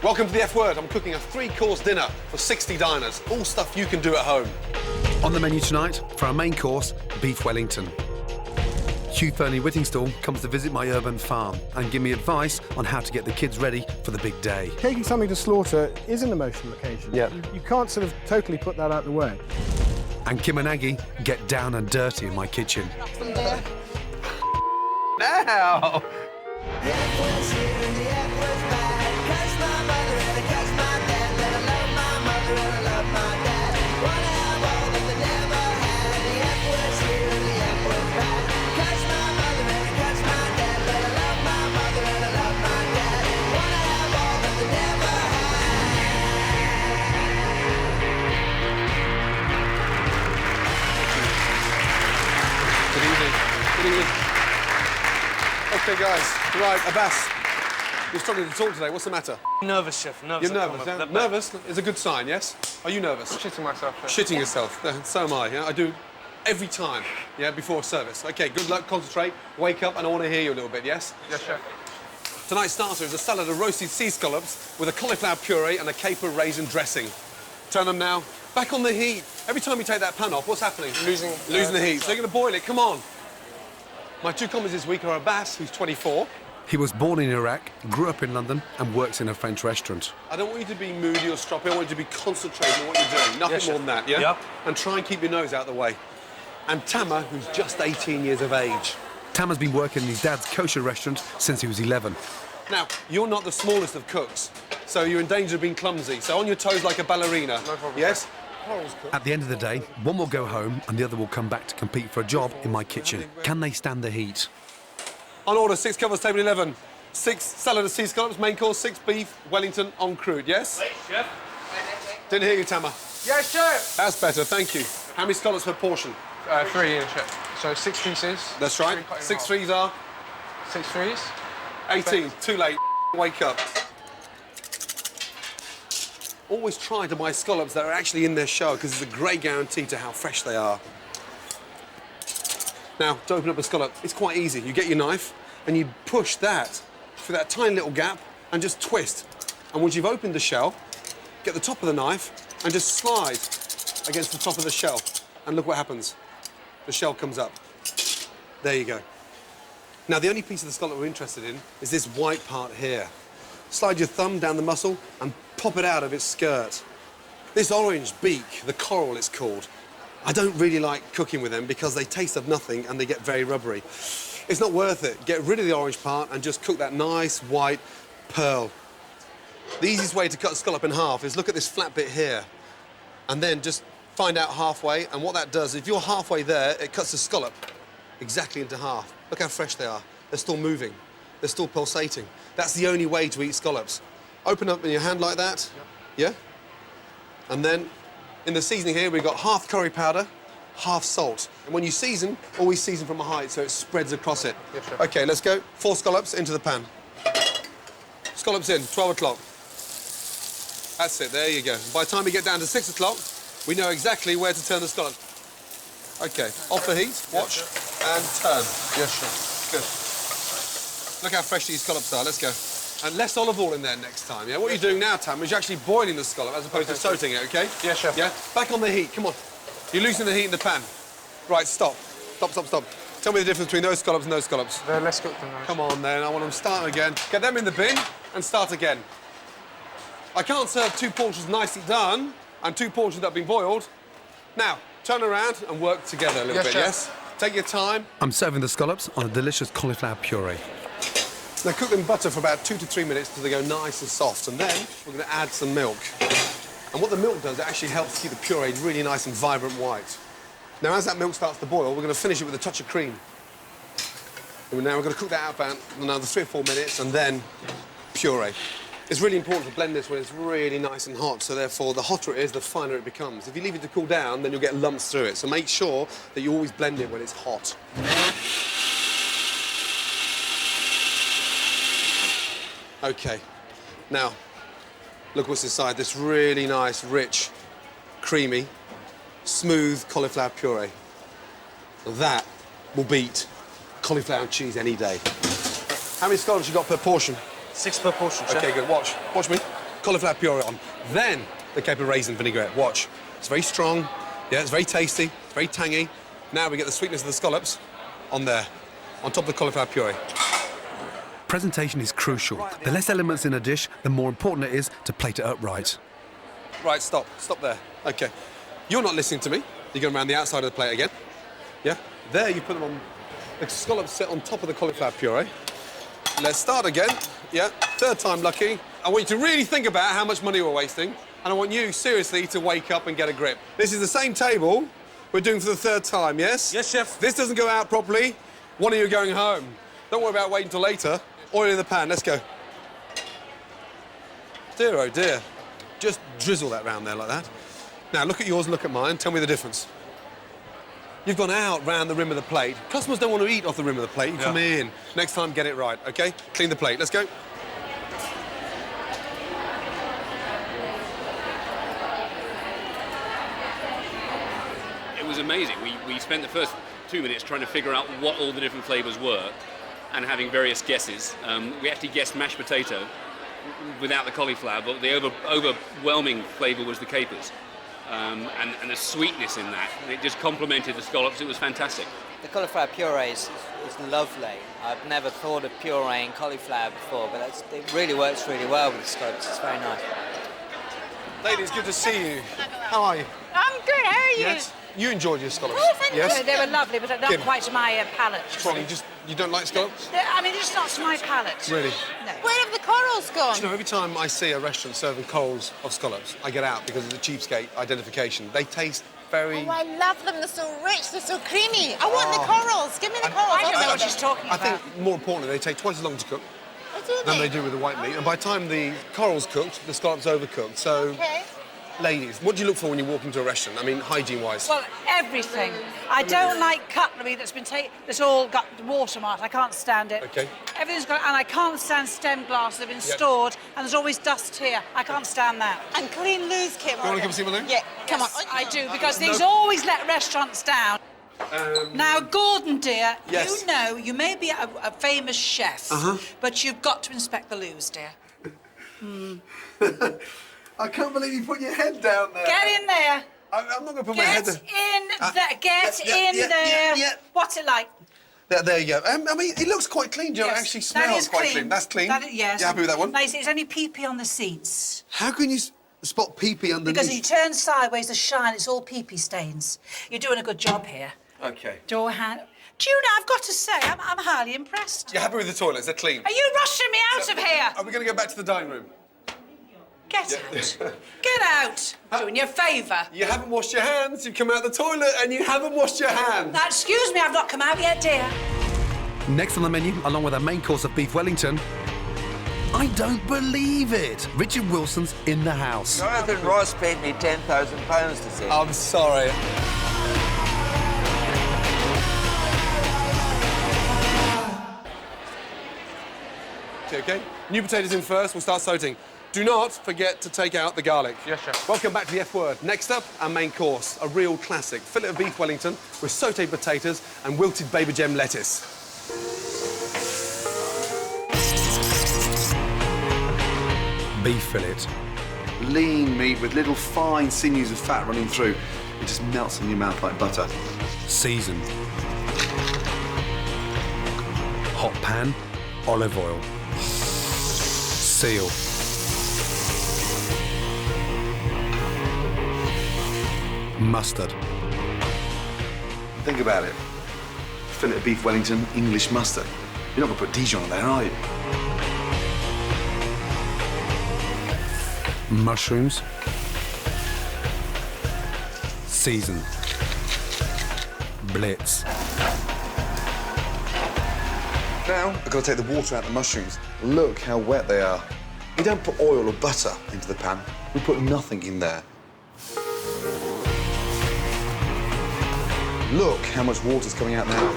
Welcome to the F Word. I'm cooking a 3-course dinner for 60 diners. All stuff you can do at home. On the menu tonight, for our main course, Beef Wellington. Hugh Fearnley-Whittingstall comes to visit my urban farm and give me advice on how to get the kids ready for the big day. Taking something to slaughter is an emotional occasion. Yeah. You can't sort of totally put that out of the way. And Kim and Aggie get down and dirty in my kitchen. Now! Okay, guys. Right, Abbas. You're struggling to talk today. What's the matter? Nervous, Chef. Nervous. You're nervous, yeah? Nervous is a good sign, yes? Are you nervous? Shitting myself, Chef. Shitting yourself. So am I, yeah? I do every time, yeah, before service. OK, good luck, concentrate, wake up, and I want to hear you a little bit, yes? Yes, Chef. Tonight's starter is a salad of roasted sea scallops with a cauliflower puree and a caper raisin dressing. Turn them now. Back on the heat. Every time you take that pan off, what's happening? Losing the heat. So you're going to boil it. Come on. My 2 comments this week are Abbas, who's 24. He was born in Iraq, grew up in London, and works in a French restaurant. I don't want you to be moody or stroppy. I want you to be concentrating on what you're doing. Nothing more than that, yeah? Yep. And try and keep your nose out of the way. And Tama, who's just 18 years of age. Tama's been working in his dad's kosher restaurant since he was 11. Now, you're not the smallest of cooks, so you're in danger of being clumsy. So on your toes like a ballerina. No problem. Yes? At the end of the day, one will go home and the other will come back to compete for a job in my kitchen. Can they stand the heat? On order, 6 covers, table 11. 6 salad of sea scallops, main course, 6 beef, Wellington en crude, yes? Wait, Chef. Didn't hear you, Tama. Yes, Chef. That's better, thank you. How many scallops per portion? 3 in, Chef. So 6 pieces. That's right. 6 threes are? 6 threes. 18. Too late. Wake up. Always try to buy scallops that are actually in their shell because it's a great guarantee to how fresh they are. Now, to open up a scallop, it's quite easy. You get your knife and you push that through that tiny little gap and just twist. And once you've opened the shell, get the top of the knife and just slide against the top of the shell. And look what happens. The shell comes up. There you go. Now, the only piece of the scallop we're interested in is this white part here. Slide your thumb down the muscle and pop it out of its skirt. This orange beak, the coral it's called, I don't really like cooking with them because they taste of nothing and they get very rubbery. It's not worth it. Get rid of the orange part and just cook that nice white pearl. The easiest way to cut a scallop in half is look at this flat bit here and then just find out halfway, and what that does, if you're halfway there, it cuts the scallop exactly into half. Look how fresh they are. They're still moving. They're still pulsating. That's the only way to eat scallops. Open up in your hand like that, yeah? And then in the seasoning here, we've got half curry powder, half salt. And when you season, always season from a height so it spreads across it. Yes, sir. OK, let's go. 4 scallops into the pan. Scallops in, 12 o'clock. That's it, there you go. By the time we get down to 6 o'clock, we know exactly where to turn the scallop. OK, off the heat, watch, and turn. Yes, sir. Good. Look how fresh these scallops are, let's go. And less olive oil in there next time, yeah? What you're doing now, Tam, is you're actually boiling the scallop as opposed to sauteing it, OK? Yes, Chef. Yeah? Back on the heat, come on. You're losing the heat in the pan. Right, stop. Stop, stop, stop. Tell me the difference between those scallops and those scallops. They're less cooked than those. Come on, then. I want them starting again. Get them in the bin and start again. I can't serve 2 portions nicely done and 2 portions that have been boiled. Now, turn around and work together a little bit, Chef. yes? Take your time. I'm serving the scallops on a delicious cauliflower puree. Now, cook them in butter for about 2 to 3 minutes until they go nice and soft, and then we're going to add some milk. And what the milk does, it actually helps keep the puree really nice and vibrant white. Now, as that milk starts to boil, we're going to finish it with a touch of cream. And now we're going to cook that out for another 3 or 4 minutes, and then puree. It's really important to blend this when it's really nice and hot, so therefore the hotter it is, the finer it becomes. If you leave it to cool down, then you'll get lumps through it. So make sure that you always blend it when it's hot. OK. Now, look what's inside this really nice, rich, creamy, smooth cauliflower puree. That will beat cauliflower and cheese any day. How many scallops you got per portion? 6 per portion, Chef. OK, good. Watch. Watch me. cauliflower puree on. Then the caper raisin vinaigrette. Watch. It's very strong. Yeah, it's very tasty. It's very tangy. Now we get the sweetness of the scallops on there, on top of the cauliflower puree. Presentation is crucial. The less elements in a dish, the more important it is to plate it up right. Right, stop. Stop there. OK. You're not listening to me. You're going around the outside of the plate again. Yeah? There, you put them on... The scallops sit on top of the cauliflower puree. Let's start again. Yeah, third time lucky. I want you to really think about how much money we're wasting, and I want you, seriously, to wake up and get a grip. This is the same table we're doing for the third time, yes? Yes, chef. If this doesn't go out properly, one of you are going home. Don't worry about waiting till later. Oil in the pan, let's go. Dear, oh dear. Just drizzle that round there like that. Now, look at yours and look at mine. Tell me the difference. You've gone out round the rim of the plate. Customers don't want to eat off the rim of the plate. You come in. Next time, get it right, OK? Clean the plate. Let's go. It was amazing. We spent the first 2 minutes trying to figure out what all the different flavours were and having various guesses. We actually guessed mashed potato without the cauliflower, but the overwhelming flavour was the capers. And the sweetness in that. And it just complemented the scallops. It was fantastic. The cauliflower puree is lovely. I've never thought of pureeing cauliflower before, but it really works really well with the scallops. It's very nice. Ladies, good to see you. How are you? I'm good, how are you? Yes? You enjoyed your scallops? Oh, thank yes? you. They were lovely, but not Kim. quite to my palate. Well, you don't like scallops? I mean, it's not to my palate. Really? No. Where have the corals gone? Do you know, every time I see a restaurant serving corals of scallops, I get out because of the cheapskate identification. They taste very... Oh, I love them. They're so rich. They're so creamy. I want the corals. Give me the corals. I don't know what she's talking I about. think, more importantly, they take twice as long to cook Oh, do than they do with the white meat. And by the time the coral's cooked, the scallop's overcooked. So, Okay. ladies, what do you look for when you walk into a restaurant? I mean, hygiene-wise. Well, everything. I don't like cutlery that's all got watermark. I can't stand it. OK. Everything's got, and I can't stand stem glass that have been stored, and there's always dust here. I can't stand that. And clean loose, Kim. You want to come and see my loo? Yeah, come on. I do, because these always let restaurants down. Now, Gordon, dear, Yes. you know, you may be a famous chef, but you've got to inspect the loos, dear. I can't believe you put your head down there. Get in there. I'm not going to put my head Get there. in there. Get in there. What's it like? There you go. I mean, it looks quite clean, Joe. It actually that smells is quite clean. That's clean. Yes. You happy with that one? Nice. It's only pee-pee on the seats. How can you spot pee-pee underneath? Because you turn sideways, the shine, it's all pee-pee stains. You're doing a good job here. OK. Do you know, I've got to say, I'm highly impressed. You're happy with the toilets? They're clean. Are you rushing me out of here? Are we going to go back to the dining room? Get out. Get out. Doing you a favour. You haven't washed your hands. You've come out the toilet and you haven't washed your hands. Now, excuse me, I've not come out yet, dear. Next on the menu, along with our main course of Beef Wellington, I don't believe it. Richard Wilson's in the house. Jonathan Ross paid me £10,000 to see. I'm sorry. OK. New potatoes in first. We'll start sauteing. Do not forget to take out the garlic. Yes, chef. Welcome back to the F word. Next up, our main course, a real classic. Fillet of beef Wellington with sautéed potatoes and wilted baby gem lettuce. Beef fillet. Lean meat with little fine sinews of fat running through. It just melts in your mouth like butter. Seasoned. Hot pan, olive oil. Seal. Mustard. Think about it. Fillet of beef Wellington, English mustard. You're not going to put Dijon on there, are you? Mushrooms. Seasoned. Blitz. Now, I've got to take the water out of the mushrooms. Look how wet they are. We don't put oil or butter into the pan. We put nothing in there. Look how much water's coming out now.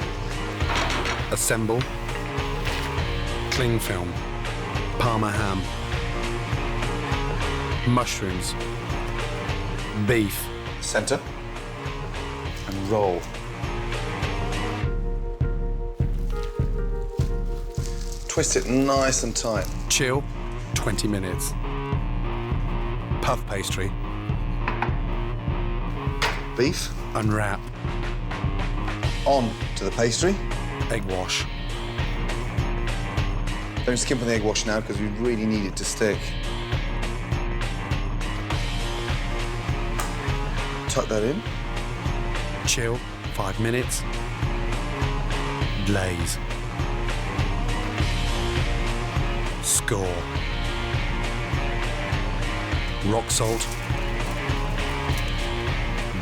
Assemble. Cling film. Parma ham. Mushrooms. Beef. Centre. And roll. Twist it nice and tight. Chill. 20 minutes. Puff pastry. Beef. Unwrap. On to the pastry. Egg wash. Don't skimp on the egg wash now because we really need it to stick. Tuck that in. Chill, 5 minutes. Glaze. Score. Rock salt.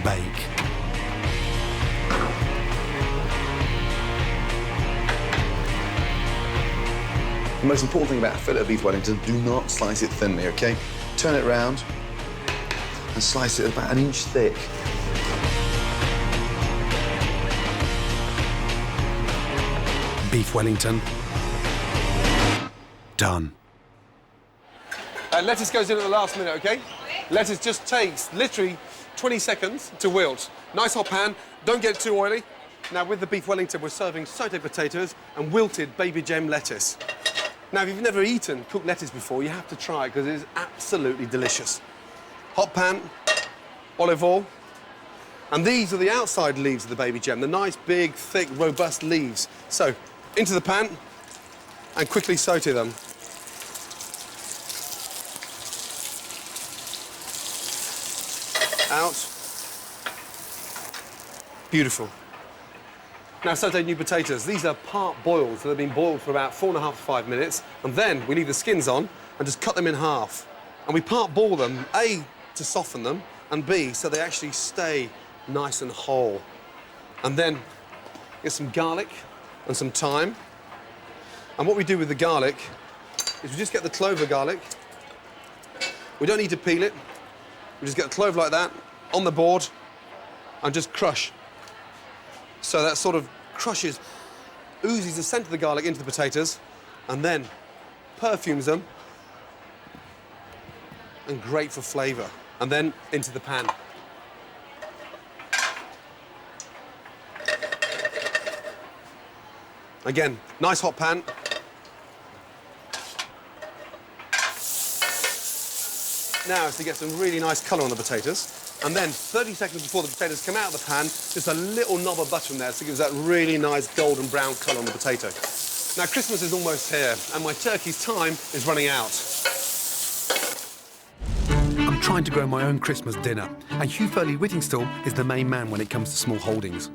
Bake. The most important thing about a fillet of beef Wellington, do not slice it thinly, OK? Turn it round and slice it about 1 inch thick. Beef Wellington. Done. Lettuce goes in at the last minute, OK? Lettuce just takes literally 20 seconds to wilt. Nice hot pan, don't get it too oily. Now, with the beef Wellington, we're serving sauté potatoes and wilted baby gem lettuce. Now, if you've never eaten cooked lettuce before, you have to try it because it is absolutely delicious. Hot pan, olive oil, and these are the outside leaves of the baby gem, the nice, big, thick, robust leaves. So, into the pan and quickly sauté them. Out. Beautiful. Now, sauté new potatoes. These are part boiled, so they've been boiled for about 4.5 to 5 minutes, and then we leave the skins on and just cut them in half. And we part boil them, A, to soften them, and B, so they actually stay nice and whole. And then get some garlic and some thyme. And what we do with the garlic is we just get the clove of garlic. We don't need to peel it. We just get a clove like that on the board and just crush. So that sort of crushes, oozes the scent of the garlic into the potatoes and then perfumes them and great for flavour. And then into the pan. Again, nice hot pan. Now is to get some really nice colour on the potatoes. And then 30 seconds before the potatoes come out of the pan, just a little knob of butter in there so it gives that really nice golden brown colour on the potato. Now, Christmas is almost here, and my turkey's time is running out. I'm trying to grow my own Christmas dinner, and Hugh Fearnley-Whittingstall is the main man when it comes to small holdings.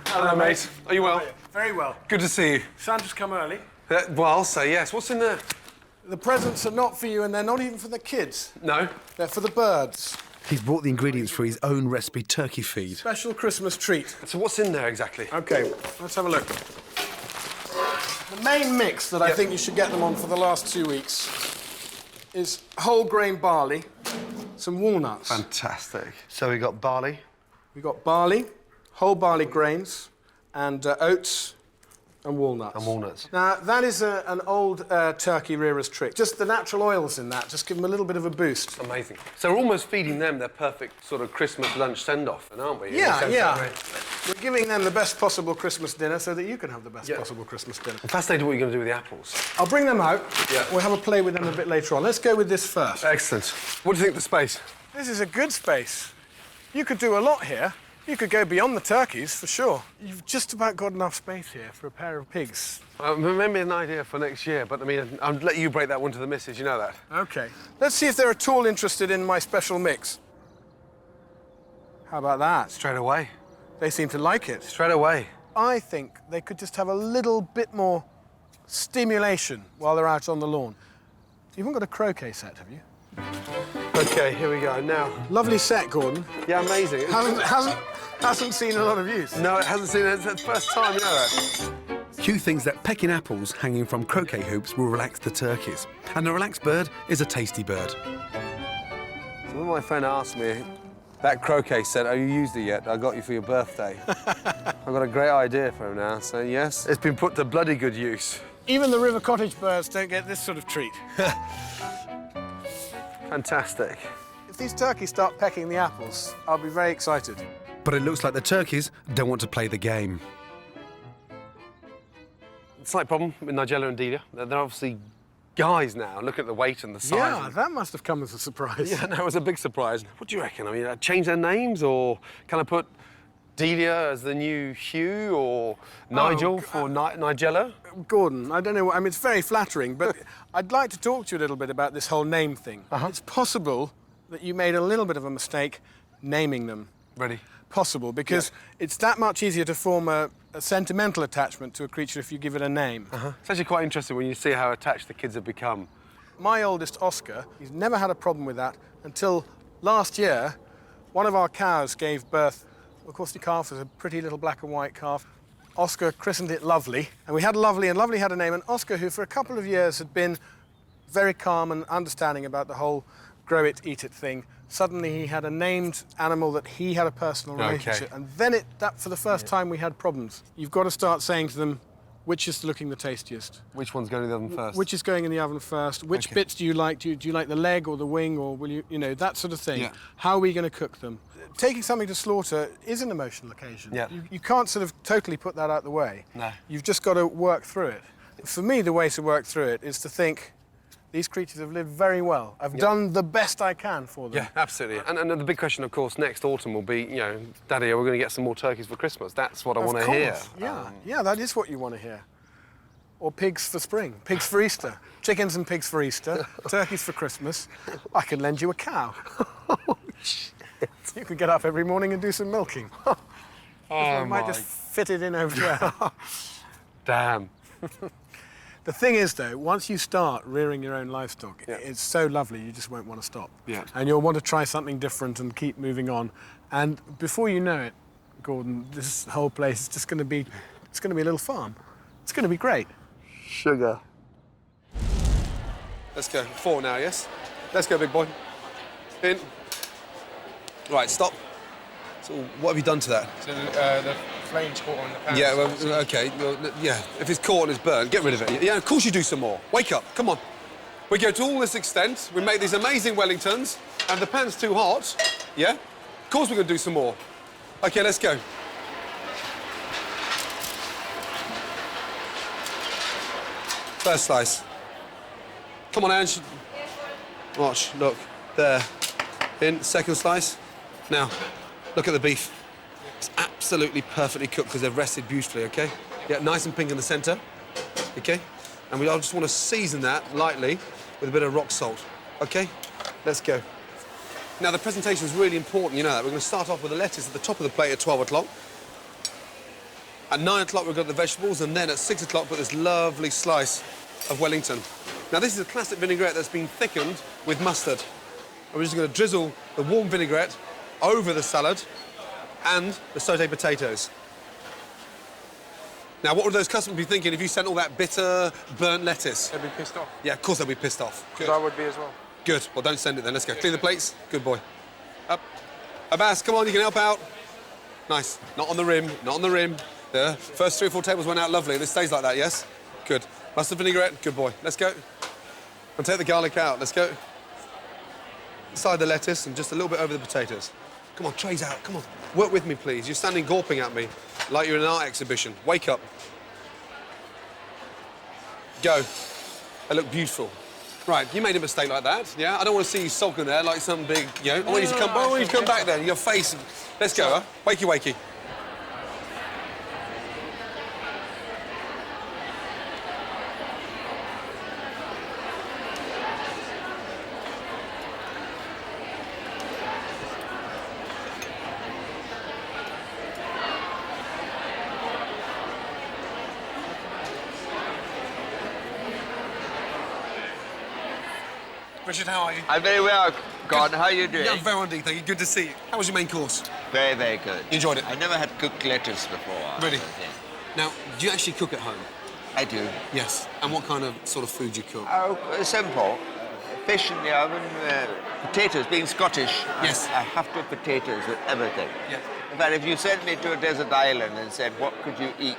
Hello, mate. Are you well? Very well. Good to see you. Santa's come early. Well, I'll say yes. What's in there? The presents are not for you, and they're not even for the kids. No. They're for the birds. He's brought the ingredients for his own recipe turkey feed. Special Christmas treat. So what's in there exactly? OK, let's have a look. The main mix that I think you should get them on for the last 2 weeks is whole grain barley, some walnuts. Fantastic. So we got barley. We got barley, whole barley grains, and oats and walnuts. And walnuts. Now, that is an old turkey rearer's trick. Just the natural oils in that, just give them a little bit of a boost. Amazing. So we're almost feeding them their perfect sort of Christmas lunch send-off, aren't we? Yeah. We're giving them the best possible Christmas dinner so that you can have the best possible Christmas dinner. I'm fascinated what you're going to do with the apples. I'll bring them out. Yeah. We'll have a play with them a bit later on. Let's go with this first. Excellent. What do you think of the space? This is a good space. You could do a lot here. You could go beyond the turkeys, for sure. You've just about got enough space here for a pair of pigs. Maybe an idea for next year, but I mean, I'll let you break that one to the missus, you know that. OK. Let's see if they're at all interested in my special mix. How about that? Straight away. They seem to like it. Straight away. I think they could just have a little bit more stimulation while they're out on the lawn. You haven't got a croquet set, have you? OK, here we go. Now... Lovely set, Gordon. Yeah, amazing. Hasn't seen a lot of use. No, it hasn't seen it. It's the first time, you know that. Hugh thinks that pecking apples hanging from croquet hoops will relax the turkeys. And a relaxed bird is a tasty bird. So when my friend asked me, that croquet set, have you used it yet? I got you for your birthday. I've got a great idea for him now, so yes, it's been put to bloody good use. Even the river cottage birds don't get this sort of treat. Fantastic. If these turkeys start pecking the apples, I'll be very excited. But it looks like the turkeys don't want to play the game. Slight problem with Nigella and Delia. They're obviously guys now. Look at the weight and the size. Yeah, that must have come as a surprise. Yeah, no, it was a big surprise. What do you reckon? I mean, change their names, or can I put Delia as the new Hugh, or Nigel for Nigella? Gordon, I don't know. I mean, it's very flattering, but I'd like to talk to you a little bit about this whole name thing. It's possible that you made a little bit of a mistake naming them. Ready? Possible, because it's that much easier to form a sentimental attachment to a creature if you give it a name. It's actually quite interesting when you see how attached the kids have become. My oldest, Oscar, he's never had a problem with that until last year. One of our cows gave birth. Of course, the calf was a pretty little black and white calf. Oscar christened it Lovely, and we had Lovely, and Lovely had a name. And Oscar, who for a couple of years had been very calm and understanding about the whole grow it, eat it thing, suddenly he had a named animal that he had a personal relationship. And then that for the first time we had problems. You've got to start saying to them, which is looking the tastiest? Which one's going in the oven first? Which is going in the oven first? Which bits do you like? Do you like the leg or the wing, or will you know, that sort of thing? Yeah. How are we going to cook them? Taking something to slaughter is an emotional occasion. Yeah. You can't sort of totally put that out the way. No. You've just got to work through it. For me, the way to work through it is to think, these creatures have lived very well. I've done the best I can for them. Yeah, absolutely. And the big question, of course, next autumn will be, you know, Daddy, are we going to get some more turkeys for Christmas? That's what I want to hear. Yeah, yeah, that is what you want to hear. Or pigs for spring, pigs for Easter, chickens and pigs for Easter, turkeys for Christmas. I can lend you a cow. Oh, shit. You could get up every morning and do some milking. I might just fit it in over there. Damn. The thing is, though, once you start rearing your own livestock, it's so lovely you just won't want to stop. Yeah. And you'll want to try something different and keep moving on. And before you know it, Gordon, this whole place is just going to be, it's going to be a little farm. It's going to be great. Sugar. Let's go. 4 now, yes? Let's go, big boy. In. Right, stop. So what have you done to that? So the flame's caught on the pan. Yeah, well, OK. Well, yeah, if it's caught and it's burnt, get rid of it. Yeah, of course you do some more. Wake up, come on. We go to all this extent, we make these amazing Wellingtons, and the pan's too hot, yeah? Of course we're going to do some more. OK, let's go. First slice. Come on, Ange. Watch, look, there. In, second slice. Now, look at the beef. It's absolutely perfectly cooked because they've rested beautifully, OK? Yeah, nice and pink in the centre, OK? And we just want to season that lightly with a bit of rock salt, OK? Let's go. Now, the presentation is really important, you know that. We're going to start off with the lettuce at the top of the plate at 12 o'clock. At 9 o'clock, we've got the vegetables, and then at 6 o'clock, put this lovely slice of Wellington. Now, this is a classic vinaigrette that's been thickened with mustard. And we're just going to drizzle the warm vinaigrette over the salad and the sautéed potatoes. Now, what would those customers be thinking if you sent all that bitter, burnt lettuce? They'd be pissed off. Yeah, of course they'll be pissed off. Good. I would be as well. Good. Well, don't send it then. Let's go. Clean the plates. Good boy. Up. Abbas, come on, you can help out. Nice. Not on the rim, not on the rim. There. First 3 or 4 tables went out lovely. This stays like that, yes? Good. Mustard vinaigrette. Good boy. Let's go. And take the garlic out. Let's go. Inside the lettuce and just a little bit over the potatoes. Come on, trays out. Come on. Work with me, please. You're standing gawping at me like you're in an art exhibition. Wake up. Go. They look beautiful. Right, you made a mistake like that, yeah? I don't want to see you sulking there like some big, you know... I want you to come back then, your face... Let's go, huh? Wakey, wakey. Richard, how are you? I'm very well, Gordon. How are you doing? Yeah, I'm very well indeed, thank you. Good to see you. How was your main course? Very, very good. You enjoyed it? I never had cooked lettuce before. Really? Yeah. Now, do you actually cook at home? I do. Yes. And what kind of sort of food do you cook? Oh, simple. Fish in the oven, potatoes. Being Scottish, yes. I have to have potatoes with everything. Yes. In fact, if you sent me to a desert island and said, what could you eat?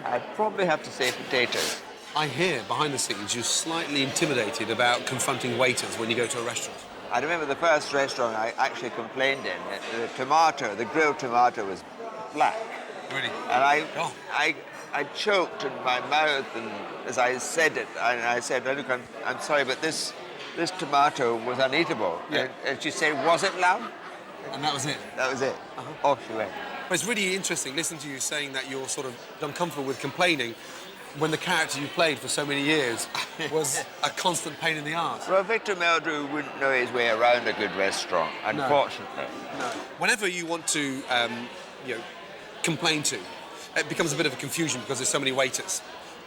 I'd probably have to say potatoes. I hear, behind the scenes, you're slightly intimidated about confronting waiters when you go to a restaurant. I remember the first restaurant I actually complained in. The grilled tomato was black. Really? And I I choked in my mouth, and as I said it, I said, look, I'm sorry, but this tomato was uneatable. Yeah. And she said, was it, love? And that was it? That was it. Off she went. But it's really interesting listening to you saying that you're sort of uncomfortable with complaining when the character you played for so many years was a constant pain in the arse. Well, Victor Meldrew wouldn't know his way around a good restaurant, unfortunately. No. Whenever you want to, complain to, it becomes a bit of a confusion because there's so many waiters.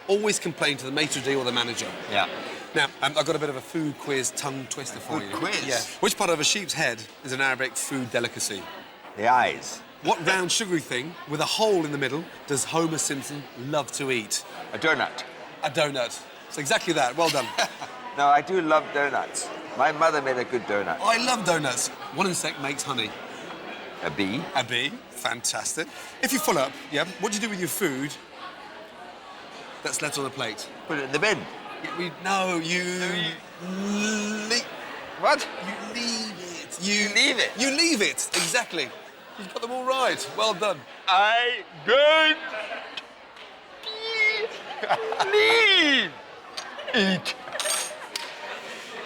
Always complain to the maitre d' or the manager. Yeah. Now, I've got a bit of a food quiz tongue twister for you. Quiz? Yeah. Which part of a sheep's head is an Arabic food delicacy? The eyes. What round sugary thing with a hole in the middle does Homer Simpson love to eat? A donut. A donut. It's exactly that. Well done. No, I do love donuts. My mother made a good donut. I love donuts. One insect makes honey. A bee. A bee. Fantastic. If you full up, yeah, what do you do with your food that's left on the plate? Put it in the bin. What? You leave it. You leave it? You leave it, exactly. You've got them all right. Well done. I don't leave it.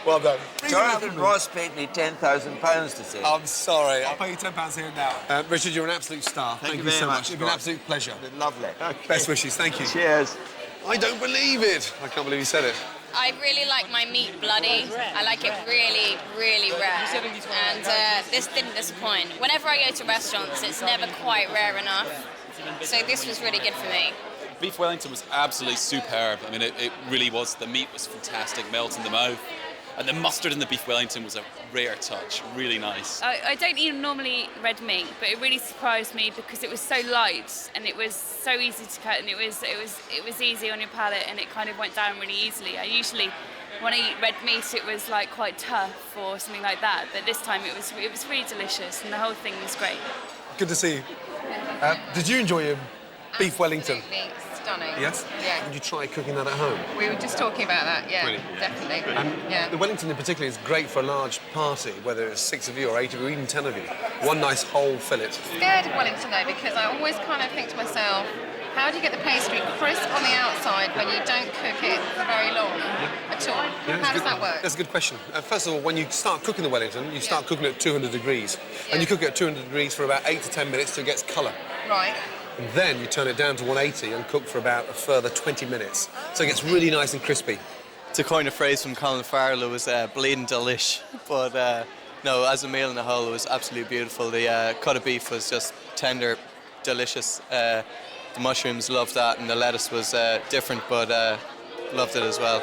Well done. Jonathan Ross paid me £10,000 to say. I'm sorry. I'll pay you £10 here now. Richard, you're an absolute star. Thank you so very much. much, It's been an Scott. absolute pleasure. It's been lovely. Okay. Best wishes. Thank you. Cheers. I don't believe it. I can't believe you said it. I really like my meat bloody. I like it really, really rare. And this didn't disappoint. Whenever I go to restaurants, it's never quite rare enough. So this was really good for me. Beef Wellington was absolutely superb. I mean, it really was. The meat was fantastic, melts in the mouth. And the mustard in the Beef Wellington was a rare touch, really nice. I don't normally eat red meat, but it really surprised me because it was so light and it was so easy to cut, and it was easy on your palate, and it kind of went down really easily. I usually, when I eat red meat, it was like quite tough or something like that, but this time it was really delicious, and the whole thing was great. Good to see you. Did you enjoy your Beef Wellington? Absolutely stunning. Yes? Yeah. Would you try cooking that at home? We were just talking about that, yeah, Really? definitely. Yeah. The Wellington in particular is great for a large party, whether it's 6 of you or 8 of you, or even 10 of you. One nice whole fillet. Scared of Wellington though, because I always kind of think to myself, how do you get the pastry crisp on the outside when you don't cook it for very long at all? Yeah, How does that work? That's a good question. First of all, when you start cooking the Wellington, you start cooking it at 200 degrees. And you cook it at 200 degrees for about 8 to 10 minutes till it gets colour. Right. And then you turn it down to 180 and cook for about a further 20 minutes. So it gets really nice and crispy. To coin a phrase from Colin Farrell, it was bleeding delish. But no, as a meal in a whole, it was absolutely beautiful. The cut of beef was just tender, delicious. The mushrooms, loved that, and the lettuce was different, but loved it as well.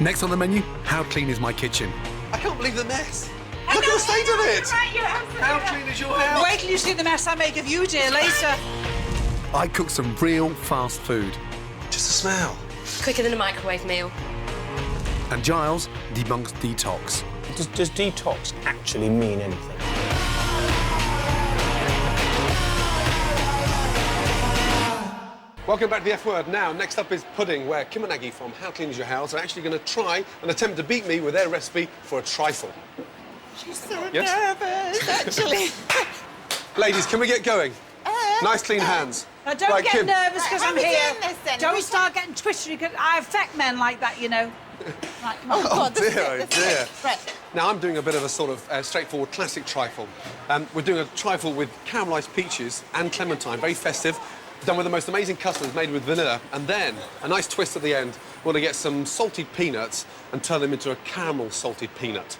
Next on the menu, how clean is my kitchen? I can't believe the mess. Look at the state of it. How clean is your house? Wait till you see the mess I make of you, dear, later. I cook some real fast food. Just the smell. Quicker than a microwave meal. And Giles debunks detox. Does detox actually mean anything? Welcome back to the F Word. Now, next up is pudding, where Kim and Aggie from How Clean Is Your House are actually going to try and attempt to beat me with their recipe for a trifle. She's so Yes? nervous, actually. Ladies, can we get going? Nice, clean hands. Now, don't Right, get Kim. nervous because I'm Are we here. doing this then? Don't start getting twisted because I affect men like that, you know. Right, come on. Oh, God, this is dear, it, oh, this is dear. it. Right. Now, I'm doing a bit of a sort of straightforward classic trifle. We're doing a trifle with caramelised peaches and clementine, very festive, done with the most amazing custards made with vanilla, and then a nice twist at the end. We're going to get some salted peanuts and turn them into a caramel salted peanut.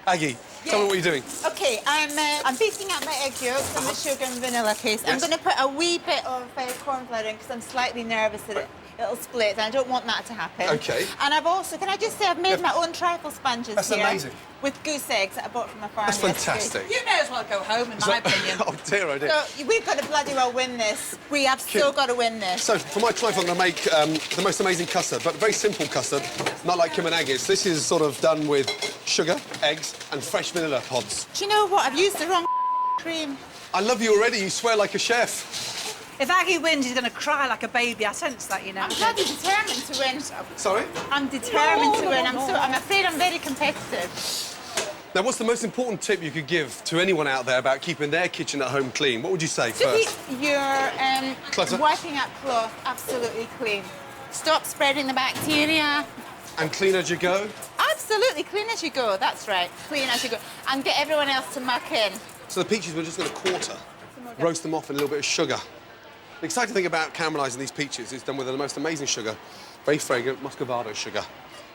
Aggie, tell me what you're doing. Okay, I'm beating up my egg yolks and the sugar and vanilla paste. I'm Yes. going to put a wee bit of corn flour in because I'm slightly nervous that it'll split, and I don't want that to happen. Okay. And I've also, can I just say, I've made my own trifle sponges That's here. amazing. With goose eggs that I bought from a farm That's fantastic. You may as well go home, in my opinion. Oh dear, oh dear. So we've got to bloody well win this. We have still got to win this. So for my trifle, I'm going to make the most amazing custard, but very simple custard, not like Kim and Aggie's. This is sort of done with sugar, eggs, and fresh vanilla pods. Do you know what? I've used the wrong cream. I love you already. You swear like a chef. If Aggie wins, he's going to cry like a baby. I sense that, you know. I'm bloody determined to win. Sorry? I'm determined to win. I'm afraid I'm very competitive. Now, what's the most important tip you could give to anyone out there about keeping their kitchen at home clean? What would you say To first? keep your Clutter. wiping up cloth absolutely clean. Stop spreading the bacteria. And clean as you go? Absolutely, clean as you go. That's right, clean as you go. And get everyone else to muck in. So the peaches we're just going to quarter, roast them off in a little bit of sugar. The exciting thing about caramelising these peaches is done with the most amazing sugar, very fragrant Muscovado sugar.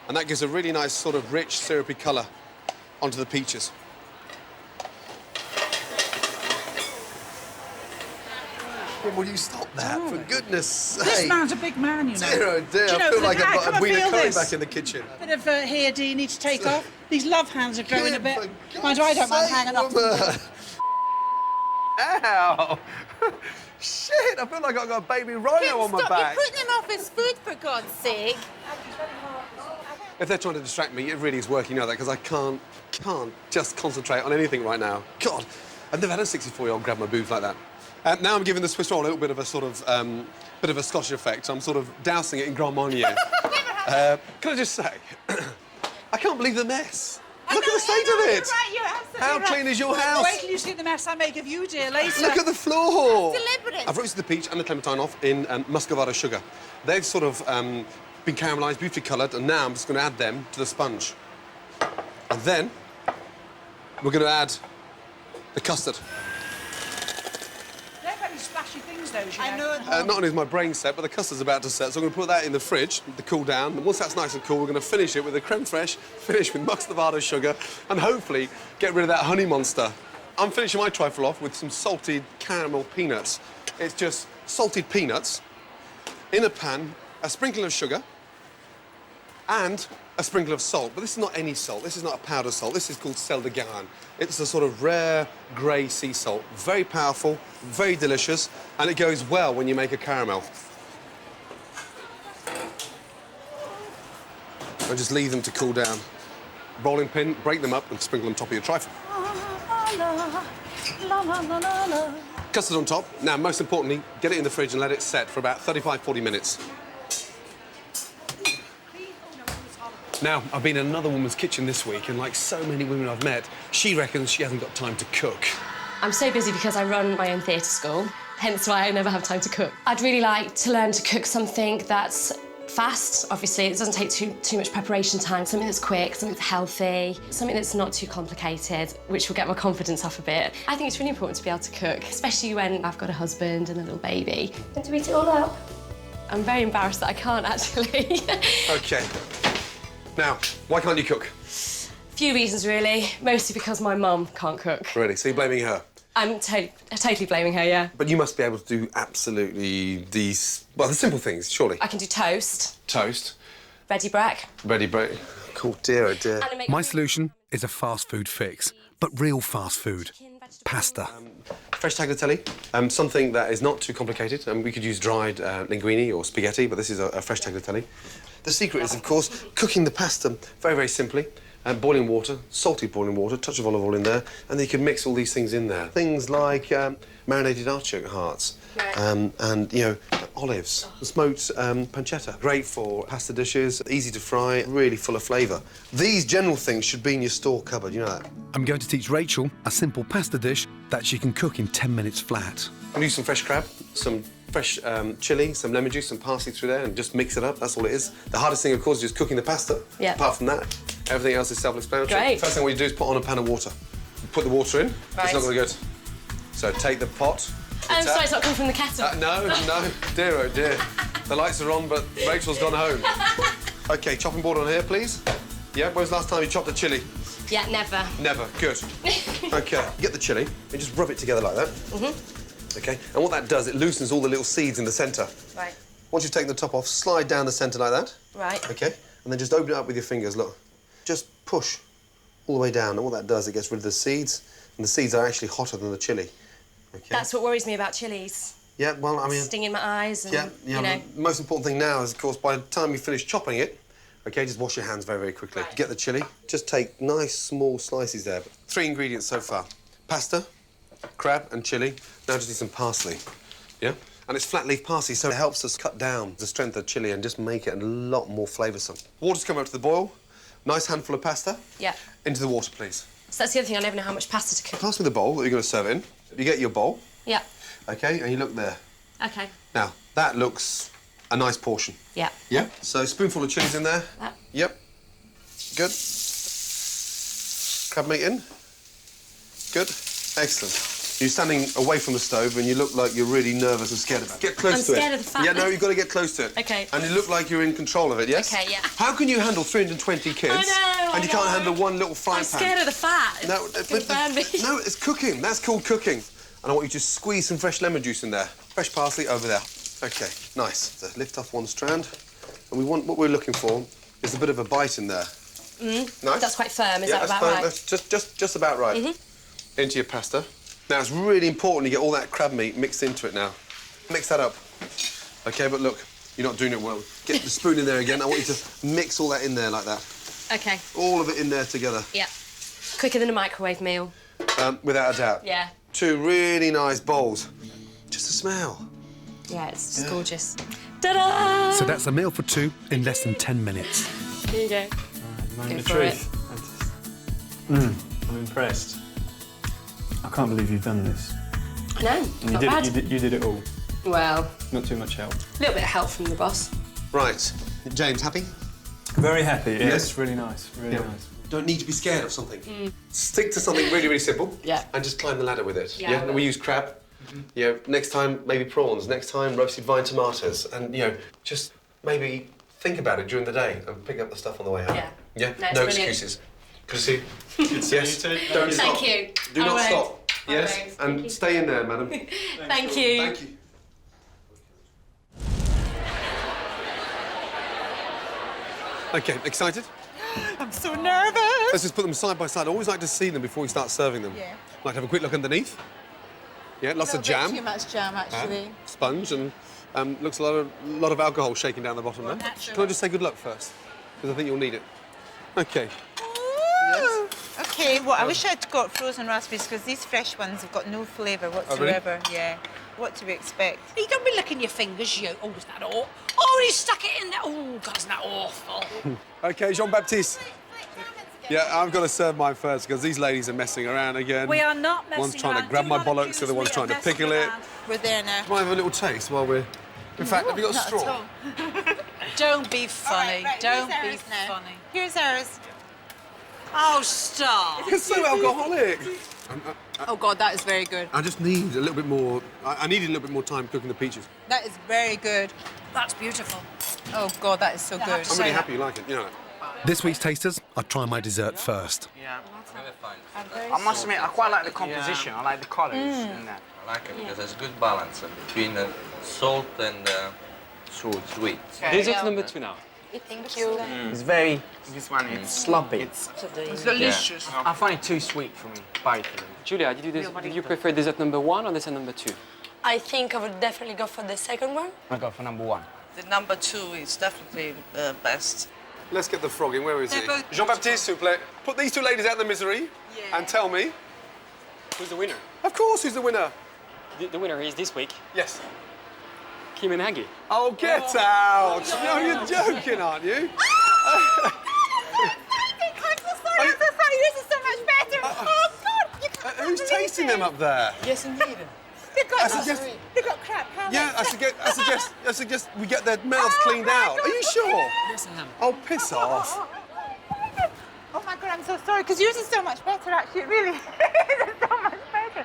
And that gives a really nice sort of rich, syrupy colour onto the peaches. Yeah, will you stop that, for goodness sake? This man's a big man, you know. Dear, oh dear, Do you know, I feel for the like guy, I've come got a and wheel feel of curry this. back in the kitchen. Bit of hair, do you need to take off? These love hands are growing a bit. For Mind you, I don't mind hanging off. woman. Ow! Shit, I feel like I've got a baby rhino on my Stop, back. you're putting him off his food, for God's sake. If they're trying to distract me, it really is working, you know that, because I can't just concentrate on anything right now. God, I've never had a 64-year-old grab my boobs like that. Now I'm giving the Swiss roll a little bit of a sort of, bit of a Scotch effect. I'm sort of dousing it in Grand Marnier. Can I just say, I can't believe the mess. Look at the state of it. You're absolutely How right. clean is your house? Wait till you see the mess I make of you, dear, later. Look at the floor. Deliberate. I've roasted the peach and the clementine off in Muscovado sugar. They've sort of been caramelised, beautifully coloured, and now I'm just going to add them to the sponge. And then we're going to add the custard. They're very splashy things, those, you I know. know. Not only is my brain set, but the custard's about to set, so I'm going to put that in the fridge to cool down. And once that's nice and cool, we're going to finish it with a creme fraiche, finish with Muscovado sugar, and hopefully get rid of that honey monster. I'm finishing my trifle off with some salted caramel peanuts. It's just salted peanuts in a pan, a sprinkle of sugar, and a sprinkle of salt. But this is not any salt. This is not a powder salt. This is called sel de garne. It's a sort of rare grey sea salt. Very powerful, very delicious, and it goes well when you make a caramel. And just leave them to cool down. Rolling pin, break them up, and sprinkle them on top of your trifle. Custard on top. Now, most importantly, get it in the fridge and let it set for about 35-40 minutes. Now, I've been in another woman's kitchen this week, and like so many women I've met, she reckons she hasn't got time to cook. I'm so busy because I run my own theatre school, hence why I never have time to cook. I'd really like to learn to cook something that's fast. Obviously, it doesn't take too much preparation time. Something that's quick, something that's healthy, something that's not too complicated, which will get my confidence up a bit. I think it's really important to be able to cook, especially when I've got a husband and a little baby. And to eat it all up. I'm very embarrassed that I can't, actually. OK. Now, why can't you cook? A few reasons, really. Mostly because my mum can't cook. Really? So you're blaming her? I'm totally blaming her, yeah. But you must be able to do absolutely these... Well, the simple things, surely. I can do toast. Toast. Ready break. Ready break. Cool, dear, oh dear. My solution is a fast food fix, but real fast food. Pasta. Fresh tagliatelle, something that is not too complicated. We could use dried linguine or spaghetti, but this is a fresh tagliatelle. The secret is, of course, cooking the pasta very, very simply. Boiling water, salted boiling water, touch of olive oil in there, and then you can mix all these things in there. Things like marinated artichoke hearts, and, you know, olives, smoked pancetta. Great for pasta dishes, easy to fry, really full of flavour. These general things should be in your store cupboard, you know that? I'm going to teach Rachel a simple pasta dish that she can cook in 10 minutes flat. I'm going to use some fresh crab, some fresh chilli, some lemon juice, some parsley through there, and just mix it up. That's all it is. The hardest thing, of course, is just cooking the pasta. Yeah. Apart from that, everything else is self-explanatory. Great. First thing what you do is put on a pan of water. Put the water in. Right. It's not going to go... So take the pot. I'm sorry, it's not coming from the kettle. No, dear, oh dear. The lights are on, but Rachel's gone home. OK, chopping board on here, please. Yeah, when was the last time you chopped a chilli? Yeah, never. Never, good. OK, get the chilli and just rub it together like that. OK, and what that does, it loosens all the little seeds in the centre. Right. Once you've taken the top off, slide down the centre like that. Right. OK, and then just open it up with your fingers, look. Just push all the way down, and what that does, it gets rid of the seeds, and the seeds are actually hotter than the chilli. Okay. That's what worries me about chilies. Yeah, well, I mean... Sting in my eyes and, you know... The most important thing now is, of course, by the time you finish chopping it, OK, just wash your hands very, very quickly. Right. Get the chilli. Just take nice, small slices there. 3 ingredients so far. Pasta, crab and chilli. Now just need some parsley, yeah? And it's flat leaf parsley, so it helps us cut down the strength of chilli and just make it a lot more flavoursome. Water's come up to the boil. Nice handful of pasta. Yeah. Into the water, please. So that's the other thing, I never know how much pasta to cook. Pass me the bowl that you're going to serve in. You get your bowl. Yeah. OK, and you look there. OK. Now, that looks a nice portion. Yeah. Yeah? So, spoonful of chilies in there. That. Yep. Good. Crab meat in. Good. Excellent. You're standing away from the stove and you look like you're really nervous and scared about it. Get close to it. I'm scared of the fat. Yeah, no, you've got to get close to it. OK. And you look like you're in control of it, yes? OK, yeah. How can you handle 320 kids and you can't handle one little frying pan? I'm scared of the fat. No, no, it's cooking. That's called cooking. And I want you to squeeze some fresh lemon juice in there. Fresh parsley over there. OK, nice. So lift off one strand. And what we're looking for is a bit of a bite in there. Mm. Nice. That's quite firm, is Yeah, that that's about fine. right? That's just about right. Mm-hmm. Into your pasta. Now, it's really important you get all that crab meat mixed into it now. Mix that up. OK, but look, you're not doing it well. Get the spoon in there again. I want you to mix all that in there like that. OK. All of it in there together. Yeah. Quicker than a microwave meal. Without a doubt. Yeah. 2 really nice bowls. Just a smell. Yeah, it's just gorgeous. Ta-da! So that's a meal for 2 in less than 10 minutes. There you go. Moment Go of for truth. I'm impressed. I can't believe you've done this. No, And not bad. you did it all. Well, Not too much help. a little bit of help from the boss. Right. James, happy? Very happy. Yeah, Yes. it's really nice. Really nice. Don't need to be scared of something. Stick to something really, really simple. Yeah. And just climb the ladder with it. Yeah. And we use crab. You know, next time, maybe prawns. Next time, roasted vine tomatoes. And, you know, just maybe think about it during the day and pick up the stuff on the way home. Yeah. Yeah? No, it's No brilliant. excuses. Good to see you. Yes. Don't Thank stop. you. Do I not won't. stop. I Yes. won't. And Thank you. stay in there, madam. Thank you. Thank you. OK, excited? I'm so nervous. Let's just put them side by side. I always like to see them before we start serving them. Yeah. Like to have a quick look underneath. Yeah, lots of jam. Too much jam, actually. Sponge and looks a lot of alcohol shaking down the bottom there. Natural. Can I just say good luck first? Because I think you'll need it. OK. Ooh. OK, well, I wish I'd got frozen raspberries because these fresh ones have got no flavour whatsoever. Yeah. What do we expect? You don't be licking your fingers, you. Oh, is that all? Oh, he stuck it in there. Oh, God, isn't that awful? OK, Jean-Baptiste. Yeah, I've got to serve mine first because these ladies are messing around again. We are not messing One's trying around. to grab Do my not bollocks, accuse the other one's me trying of to pickle messing it. around. We're there now. Might have a little taste while we're... In fact, have you got a Not at straw? all. Don't be funny. Right, Don't here's be ours now. funny. Here's ours. Oh, stop. It's so alcoholic. Oh, God, that is very good. I just need a little bit more... I needed a little bit more time cooking the peaches. That is very good. That's beautiful. Oh, God, that is so good. I'm really happy you like it, you know. This week's tasters, I'll try my dessert first. Yeah. I must admit, I quite like the composition. I like the colours in that. I like it because there's a good balance between salt and sweet. Dessert number 2 now. Thank you. It's very... This one, it's sloppy. It's delicious. I find it too sweet for me, both of them. Julia, did you prefer dessert number 1 or dessert number 2? I think I would definitely go for the second one. I go for number 1. The number 2 is definitely the best. Let's get the frog in. Where is he? They're both- Jean-Baptiste, s'il vous plaît. Put these 2 ladies out of their misery and tell me... Who's the winner? Of course, who's the winner? The winner is this week. Yes. Kim and Aggie. Oh, get out! No, you're joking, aren't you? I'm so sorry. Yours is so much better. Oh, God. You can't Who's believe tasting it. them up there? Yes, indeed. They've I got, suggest- they've got crap. Yeah, I suggest we get their mouths cleaned out. Are you sure? Yes, I am. Oh, piss off. Oh, my God, I'm so sorry, because yours is so much better, actually. It really is so much better.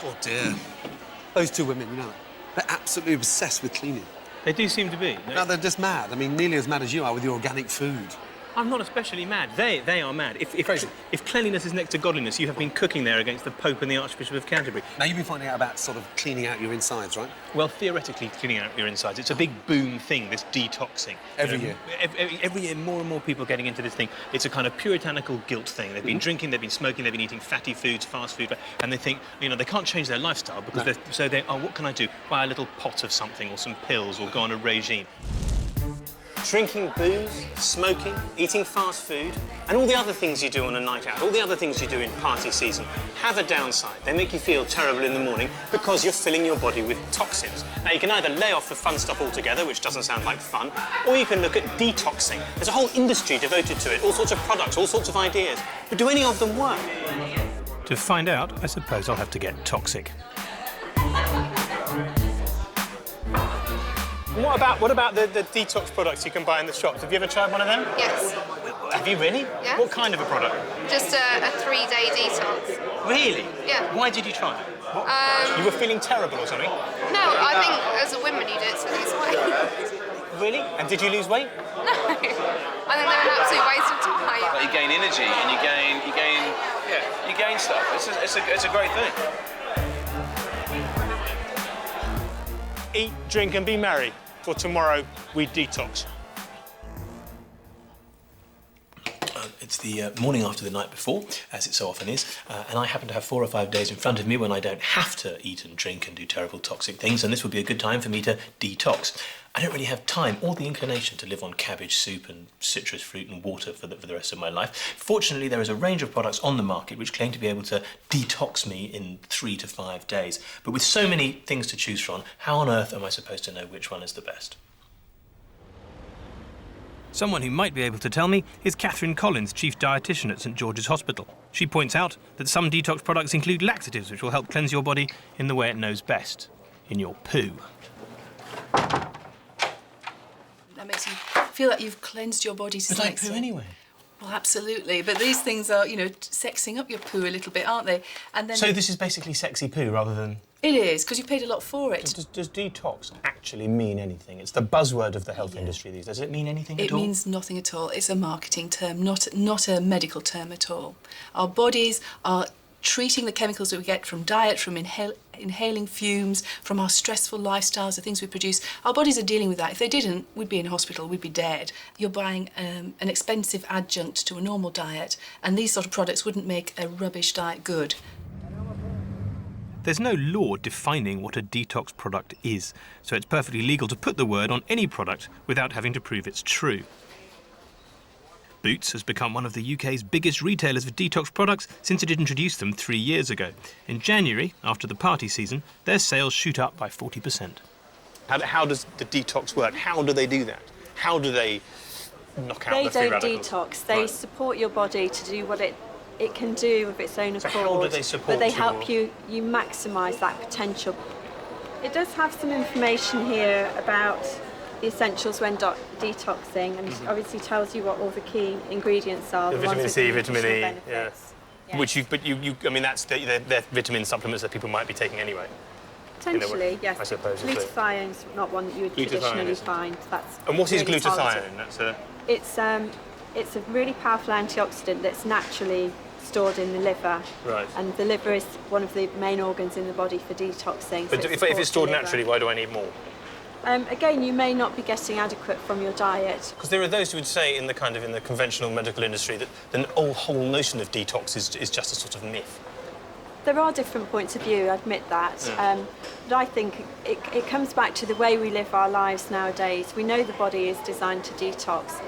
God, dear. Those 2 women, you know, they're absolutely obsessed with cleaning. They do seem to be. No, they're just mad. I mean, nearly as mad as you are with your organic food. I'm not especially mad. They are mad. If cleanliness is next to godliness, you have been cooking there against the Pope and the Archbishop of Canterbury. Now, you've been finding out about sort of cleaning out your insides, right? Well, theoretically, cleaning out your insides, it's a big boom thing, this detoxing. Every year. Every year, more and more people are getting into this thing. It's a kind of puritanical guilt thing. They've been drinking, they've been smoking, they've been eating fatty foods, fast food, and they think, you know, they can't change their lifestyle because oh, what can I do? Buy a little pot of something or some pills or go on a regime. Drinking booze, smoking, eating fast food, and all the other things you do on a night out, all the other things you do in party season, have a downside. They make you feel terrible in the morning because you're filling your body with toxins. Now, you can either lay off the fun stuff altogether, which doesn't sound like fun, or you can look at detoxing. There's a whole industry devoted to it, all sorts of products, all sorts of ideas. But do any of them work? To find out, I suppose I'll have to get toxic. What about the detox products you can buy in the shops? Have you ever tried one of them? Yes. Have you really? Yeah. What kind of a product? Just a 3-day detox. Really? Yeah. Why did you try it? You were feeling terrible or something? No, I think as a woman you do it to lose weight. Really? And did you lose weight? No. I think they're an absolute waste of time. But you gain energy and you gain stuff. It's a great thing. Eat, drink and be merry, for tomorrow we detox. It's the morning after the night before, as it so often is, and I happen to have 4 or 5 days in front of me when I don't have to eat and drink and do terrible toxic things, and this would be a good time for me to detox. I don't really have time or the inclination to live on cabbage soup and citrus fruit and water for the rest of my life. Fortunately, there is a range of products on the market which claim to be able to detox me in 3 to 5 days. But with so many things to choose from, how on earth am I supposed to know which one is the best? Someone who might be able to tell me is Catherine Collins, Chief Dietitian at St George's Hospital. She points out that some detox products include laxatives which will help cleanse your body in the way it knows best, in your poo. That makes you feel like you've cleansed your body to But I poo anyway. Well, absolutely. But these things are, you know, sexing up your poo a little bit, aren't they? And then So this is basically sexy poo rather than... It is, because you paid a lot for it. Does detox actually mean anything? It's the buzzword of the health industry these days. Does it mean anything at all? It means nothing at all. It's a marketing term, not a medical term at all. Our bodies are treating the chemicals that we get from diet, from inhaling fumes, from our stressful lifestyles, the things we produce. Our bodies are dealing with that. If they didn't, we'd be in hospital, we'd be dead. You're buying an expensive adjunct to a normal diet, and these sort of products wouldn't make a rubbish diet good. There's no law defining what a detox product is, so it's perfectly legal to put the word on any product without having to prove it's true. Boots has become one of the UK's biggest retailers of detox products since it introduced them 3 years ago. In January, after the party season, their sales shoot up by 40%. How does the detox work? How do they do that? How do they knock out the free radicals? They don't detox. They support your body to do what it can do of its own accord. So how do they support But they help you maximise that potential. It does have some information here about the essentials when detoxing, and obviously tells you what all the key ingredients are. The vitamin C, vitamin E, benefits. yeah. Which I mean, they're vitamin supplements that people might be taking anyway. Potentially, yes. I suppose. Glutationine's not one that you would traditionally find. And what is really glutathione? It's a really powerful antioxidant that's naturally stored in the liver. Right. And the liver is one of the main organs in the body for detoxing. But if it's stored naturally, why do I need more? Again, you may not be getting adequate from your diet. Because there are those who would say in the conventional medical industry that the whole notion of detox is just a sort of myth. There are different points of view, I admit that. But I think it comes back to the way we live our lives nowadays. We know the body is designed to detox,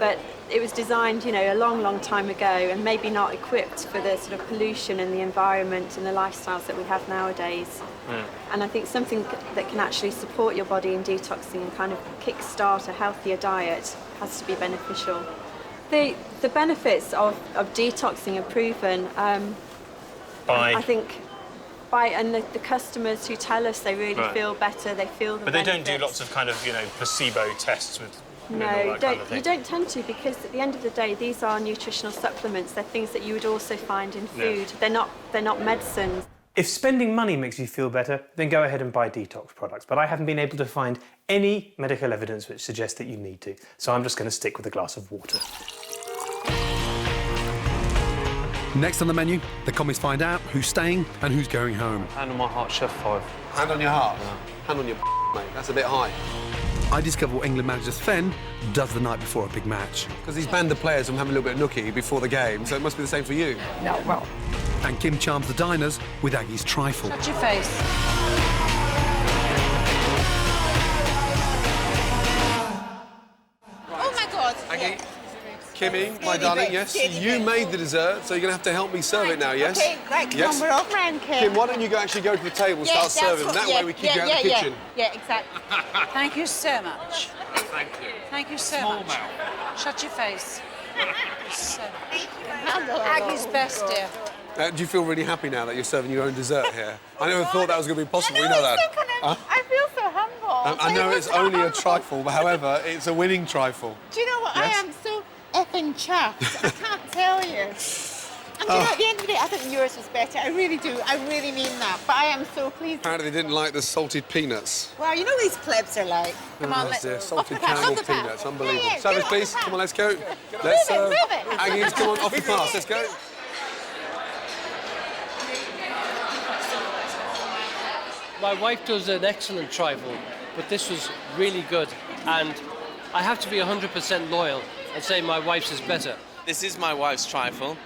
but it was designed, a long, long time ago, and maybe not equipped for the sort of pollution and the environment and the lifestyles that we have nowadays. And I think something that can actually support your body in detoxing and kind of kickstart a healthier diet has to be beneficial. The benefits of detoxing are proven. I think the customers who tell us they really feel better, they feel the But benefits. they don't do lots of placebo tests with No, you don't tend to, because at the end of the day, these are nutritional supplements. They're things that you would also find in food. Yeah. They're not medicines. If spending money makes you feel better, then go ahead and buy detox products. But I haven't been able to find any medical evidence which suggests that you need to. So I'm just going to stick with a glass of water. Next on the menu, the commies find out who's staying and who's going home. Hand on my heart, Chef 5. Hand on your heart? Yeah. Hand on your mate. That's a bit high. I discover what England manager Sven does the night before a big match. Because he's banned the players from having a little bit of nookie before the game, so it must be the same for you. No, well. And Kim charms the diners with Aggie's trifle. Shut your face. Kimmy, my darling, yes. You made the dessert, so you're going to have to help me serve it now, yes? Okay, right, come on, we're off round, Kim. Kim, why don't you actually go to the table and start serving? That way we keep you out of the kitchen. Yeah, exactly. Thank you so much. Thank you. Thank you so Small much. mouth. Shut your face. So, Handle it Aggie's all. best, dear. Do you feel really happy now that you're serving your own dessert here? I never thought that was going to be possible, you I know know, that? it's so kind of, I feel so humble. I know it's only a trifle, but however, it's a winning trifle. Do you know what? Yes? I am so effing chuffed. I can't tell you. And do you know, at the end of the day, I think yours was better. I really do. I really mean that. But I am so pleased. Apparently they didn't like the salted peanuts. Well, you know what these plebs are like. Come on, That's let's... the salted caramel peanuts, unbelievable. Yeah, Service, get please. off the Come on, let's go. Move Let's it, move it. Aggies, come on, off the pass. Let's go. My wife does an excellent trifle, but this was really good. And I have to be 100% loyal and say my wife's is better. This is my wife's trifle,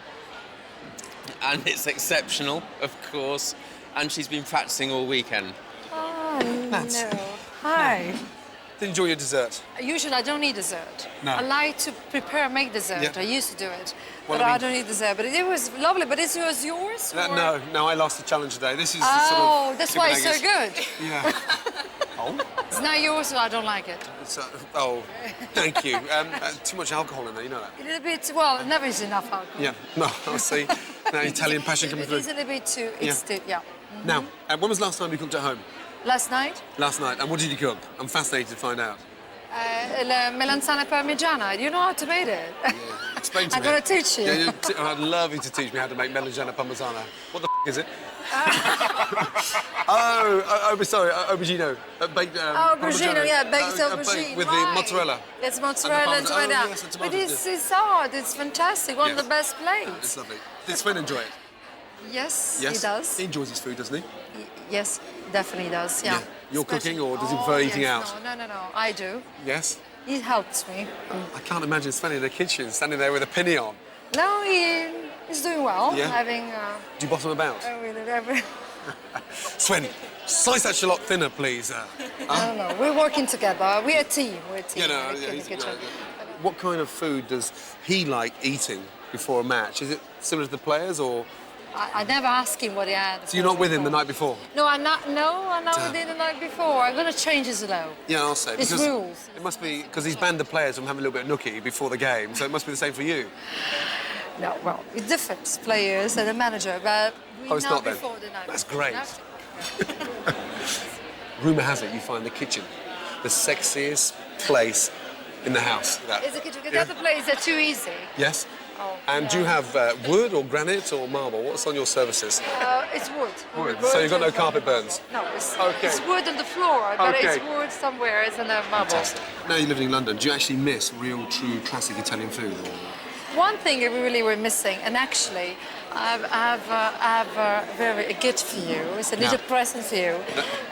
and it's exceptional, of course, and she's been practicing all weekend. Oh, Nats. no. Hi. Enjoy your dessert. Usually I don't eat dessert. No. I like to make dessert. Yeah. I used to do it. Well, but I I, mean- don't eat dessert. But it was lovely. But it was yours? or- No, I lost the challenge today. This is Oh, sort of... that's why it's so Aggies. good. Yeah. Oh? It's not yours, so I don't like it. Oh, thank you. Too much alcohol in there, you know that? A little bit, well, never is enough alcohol. Yeah. No, I see. Now Italian passion coming It through. is a little bit too, Yeah. it's too, yeah. Now, when was the last time you cooked at home? Last night, Last night. And what did you cook? I'm fascinated to find out. la melanzana parmigiana. Do you know how to make it? Explain to I'm me. going to teach you. Yeah, I'd love you to teach me how to make melanzana parmigiana. What the is it? Sorry, aubergine. Baked Aubergine, yeah, baked baked aubergine. with the right. mozzarella. It's mozzarella and parmesan. tomato. Oh, yes, and But tomatoes, it's hard, it's fantastic, one of Yes. the best It's plates. lovely. Did Sven enjoy it? Yes, Yes. he does. He enjoys his food, doesn't he? Yes, definitely does, yeah. You're cooking, or does he prefer eating yes, out? No, I do. Yes. He helps me. I can't imagine Sven in the kitchen, standing there with a penny on. No, he's doing well. Yeah? Having Do you boss him about? every. Sven, slice that shallot thinner, please. I don't know. We're working together. We're a team. We're a team. You know, in the kitchen. what kind of food does he like eating before a match? Is it similar to the players, or I never ask him what he had. so you're not with him the night before? No, I'm not Damn. with him the night before. I'm going to change his low. Yeah, I'll say. It's because rules. It must be because he's banned the players from having a little bit of nookie before the game, so it must be the same for you. No, well, it's different players and a manager, but we Oh, it's know not then. before the night. That's great. No. Rumour has it you find the kitchen the sexiest place in the house. That. It's a kitchen, because Yeah. the other plays are too easy. Yes. Oh, And do you have wood or granite or marble? What's on your surfaces? It's wood. Wood. So you've got no carpet burns? No, it's, Okay. it's wood on the floor, but Okay. it's wood somewhere. It's in a marble. Fantastic. Now you live in London, do you actually miss real, true, classic Italian food? One thing we really were missing, and actually, I have a very gift for you. It's a little present for you.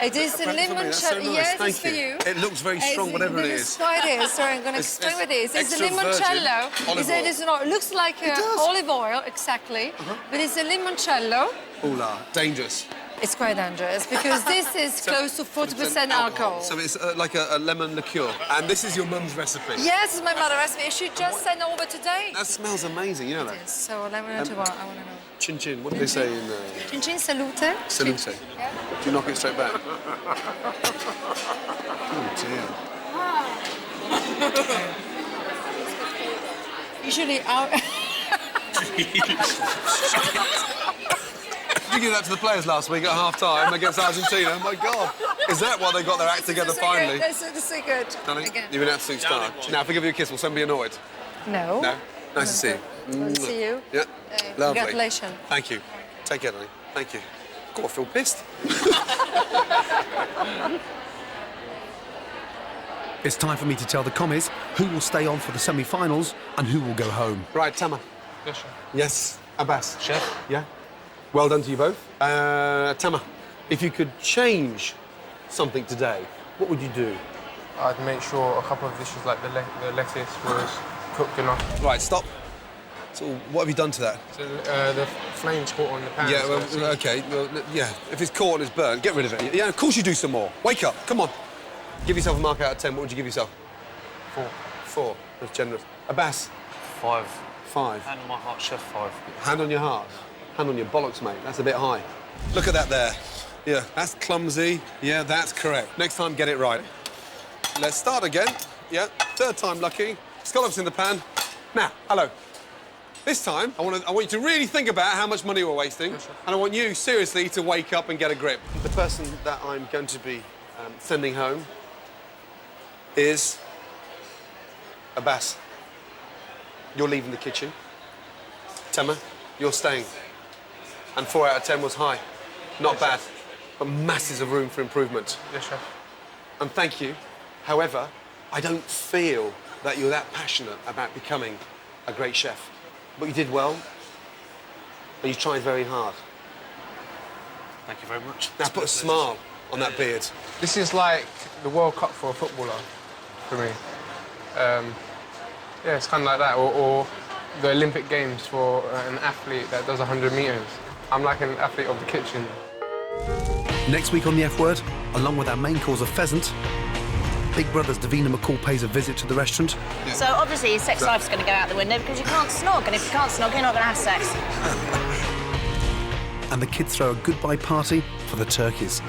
It is a present for me, that's so limoncello. nice, Yes, thank it's for you. you. It looks very strong, whatever it is. It is. Sorry, I'm going to It's- explain what it is. It's a extra virgin limoncello. olive It's not. It looks like olive oil, exactly. But it's a limoncello. Ooh la, dangerous. It's quite dangerous because this is close to 40% alcohol. So it's like a lemon liqueur. And this is your mum's recipe? Yes, it's my mother recipe. It should just send over today. That smells amazing, you know that? So let me know to what I want to know. Chin chin, what do they say in Chin chin salute. salute? Yeah. Do you knock it straight back? Oh dear. Usually our... Did you give that to the players last week at half-time against Argentina? Oh, my God. Is that why they got their act together finally? That's the secret. Darling, Again. you're an absolute star. Now, if I give you a kiss, will someone be annoyed? No. No? Nice to see you. Nice to see you. Yeah. Lovely. Congratulations. Thank you. Take care, darling. Thank you. God, I feel pissed. It's time for me to tell the commies who will stay on for the semi-finals and who will go home. Right, Tama. Yes, sir. Yes, Abbas. Chef. Yeah. Well done to you both. Tama, if you could change something today, what would you do? I'd make sure a couple of dishes like the lettuce was cooked enough. Right, stop. So, what have you done to that? So the flames caught on the pan. Yeah, so well, it's- okay. Well, yeah, if it's caught and it's burnt, get rid of it. Yeah, of course you do some more. Wake up, come on. Give yourself a mark out of 10. What would you give yourself? 4. 4. That's generous. Abbas, 5. 5. Hand on my heart, chef, 5. Hand on your heart. Hand on your bollocks, mate. That's a bit high. Look at that there. Yeah, that's clumsy. Yeah, that's correct. Next time, get it right. Let's start again. Yeah, third time lucky. Scallops in the pan. Now, hello. This time, I want you to really think about how much money we're wasting, and I want you, seriously, to wake up and get a grip. The person that I'm going to be sending home is Abbas. You're leaving the kitchen. Tema, you're staying. And 4 out of 10 was high. Not bad, but masses of room for improvement. Yes, chef. And thank you. However, I don't feel that you're that passionate about becoming a great chef. But you did well, and you tried very hard. Thank you very much. Now put a smile on that beard. This is like the World Cup for a footballer, for me. Yeah, it's kind of like that, or the Olympic Games for an athlete that does 100 metres. I'm like an athlete of the kitchen. Next week on The F Word, along with our main course of pheasant, Big Brother's Davina McCall pays a visit to the restaurant. So obviously your sex life's going to go out the window because you can't snog, and if you can't snog, you're not going to have sex. And the kids throw a goodbye party for the turkeys.